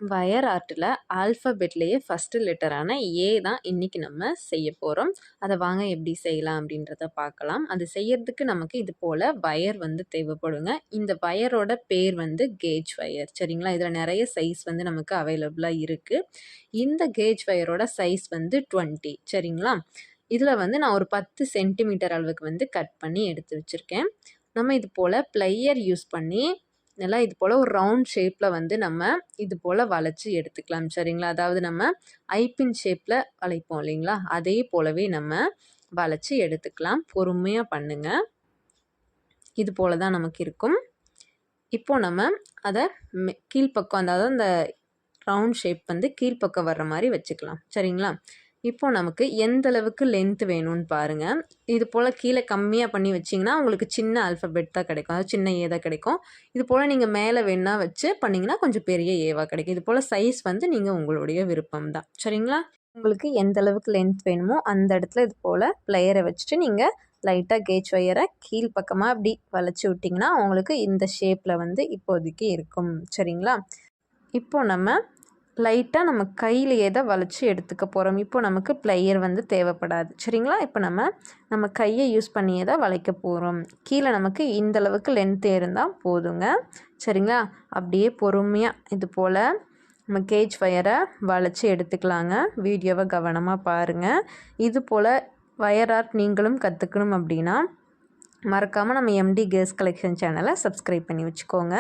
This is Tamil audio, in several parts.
வயர் ஆர்ட்டில் ஆல்ஃபபெட்லேயே ஃபஸ்ட்டு லெட்டரான ஏ தான் இன்றைக்கி நம்ம செய்ய போகிறோம். அதை வாங்க எப்படி செய்யலாம் அப்படின்றத பார்க்கலாம். அது செய்யறதுக்கு நமக்கு இது போல் வயர் வந்து தேவைப்படுங்க. இந்த வயரோட பேர் வந்து கேஜ் வயர். சரிங்களா? இதில் நிறைய சைஸ் வந்து நமக்கு அவைலபிளாக இருக்குது. இந்த கேஜ் வயரோட சைஸ் வந்து 20. சரிங்களா? இதில் வந்து நான் ஒரு 10 சென்டிமீட்டர் அளவுக்கு வந்து கட் பண்ணி எடுத்து வச்சுருக்கேன். நம்ம இது போல் ப்ளையர் யூஸ் பண்ணி நல்லா இது போல் ஒரு ரவுண்ட் ஷேப்பில் வந்து நம்ம இது போல் வளைச்சி எடுத்துக்கலாம். சரிங்களா? அதாவது நம்ம ஐப்பின் ஷேப்பில் வளைப்போம் இல்லைங்களா? அதே போலவே நம்ம வளைச்சி எடுத்துக்கலாம். பொறுமையாக பண்ணுங்க. இது போல தான் நமக்கு இருக்கும். இப்போ நம்ம அதை கீழ்ப்பக்கம், அதாவது அந்த ரவுண்ட் ஷேப் வந்து கீழ்ப்பக்கம் வர்ற மாதிரி வச்சுக்கலாம். சரிங்களா? இப்போ நமக்கு எந்த அளவுக்கு லென்த் வேணும்னு பாருங்கள். இது போல் கீழே கம்மியாக பண்ணி வச்சிங்கன்னா உங்களுக்கு சின்ன ஆல்ஃபபெட் தான் கிடைக்கும், அதாவது சின்ன ஏ தான் கிடைக்கும். இது போல் நீங்கள் மேலே வேணா வச்சு பண்ணிங்கன்னா கொஞ்சம் பெரிய ஏவாக கிடைக்கும். இது போல் சைஸ் வந்து நீங்கள் உங்களுடைய விருப்பம் தான். சரிங்களா? உங்களுக்கு எந்த அளவுக்கு லென்த் வேணுமோ அந்த இடத்துல இது போல் ப்ளையரை வச்சுட்டு நீங்கள் லைட்டாக கேஜ் வயரை கீழ்ப்பக்கமாக அப்படி வளைச்சி விட்டிங்கன்னா உங்களுக்கு இந்த ஷேப்பில் வந்து இப்போதைக்கு இருக்கும். சரிங்களா? இப்போ நம்ம லைட்டாக நம்ம கையிலேயே தான் வளைச்சி எடுத்துக்க போகிறோம். இப்போ நமக்கு ப்ளையர் வந்து தேவைப்படாது. சரிங்களா? இப்போ நம்ம கையை யூஸ் பண்ணியே தான் வளைக்க போகிறோம். கீழே நமக்கு இந்தளவுக்கு லென்த் இருந்தால் போதுங்க. சரிங்களா? அப்படியே பொறுமையாக இது போல் நம்ம கேஜ் வயரை வளைச்சி எடுத்துக்கலாங்க. வீடியோவை கவனமாக பாருங்கள். இது போல் வயர் ஆர்ட் நீங்களும் கற்றுக்கணும் அப்படின்னா மறக்காமல் நம்ம எம்டி கேர்ள்ஸ் கலெக்ஷன் சேனலை சப்ஸ்கிரைப் பண்ணி வச்சுக்கோங்க.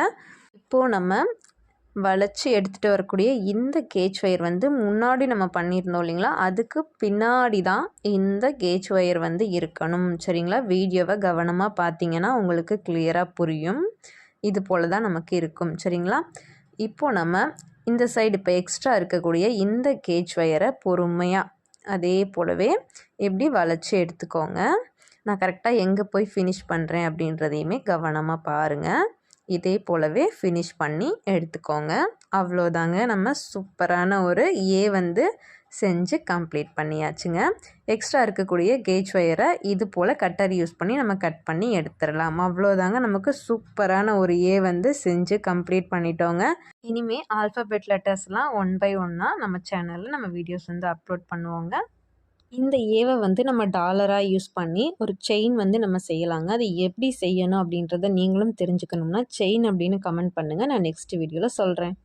இப்போது நம்ம வளைச்சி எடுத்துகிட்டு வரக்கூடிய இந்த கேஜ் ஒயர் வந்து முன்னாடி நம்ம பண்ணியிருந்தோம் இல்லைங்களா, அதுக்கு பின்னாடி தான் இந்த கேஜ் ஒயர் வந்து இருக்கணும். சரிங்களா? வீடியோவை கவனமாக பார்த்தீங்கன்னா உங்களுக்கு கிளியராக புரியும். இது போல் தான் நமக்கு இருக்கும். சரிங்களா? இப்போது நம்ம இந்த சைடு இப்போ எக்ஸ்ட்ரா இருக்கக்கூடிய இந்த கேஜ் ஒயரை பொறுமையாக அதே போலவே எப்படி வளைச்சி எடுத்துக்கோங்க. நான் கரெக்டாக எங்கே போய் ஃபினிஷ் பண்ணுறேன் அப்படின்றதையுமே கவனமாக பாருங்கள். இதே போலவே ஃபினிஷ் பண்ணி எடுத்துக்கோங்க. அவ்வளோதாங்க, நம்ம சூப்பரான ஒரு ஏ வந்து செஞ்சு கம்ப்ளீட் பண்ணியாச்சுங்க. எக்ஸ்ட்ரா இருக்கக்கூடிய கேஜ் ஒயரை இது போல் கட்டர் யூஸ் பண்ணி நம்ம கட் பண்ணி எடுத்துடலாம். அவ்வளோதாங்க, நமக்கு சூப்பரான ஒரு ஏ வந்து செஞ்சு கம்ப்ளீட் பண்ணிட்டோங்க. இனிமேல் ஆல்ஃபபெட் லெட்டர்ஸ்லாம் ஒன் பை ஒன்னாக நம்ம சேனலில் நம்ம வீடியோஸ் வந்து அப்லோட் பண்ணுவோங்க. இந்த ஏவை வந்து நம்ம டாலராக யூஸ் பண்ணி ஒரு செயின் வந்து நம்ம செய்யலாங்க. அது எப்படி செய்யணும் அப்படின்றத நீங்களும் தெரிஞ்சுக்கணும்னா செயின் அப்படின்னு கமெண்ட் பண்ணுங்கள். நான் நெக்ஸ்ட் வீடியோவில் சொல்கிறேன்.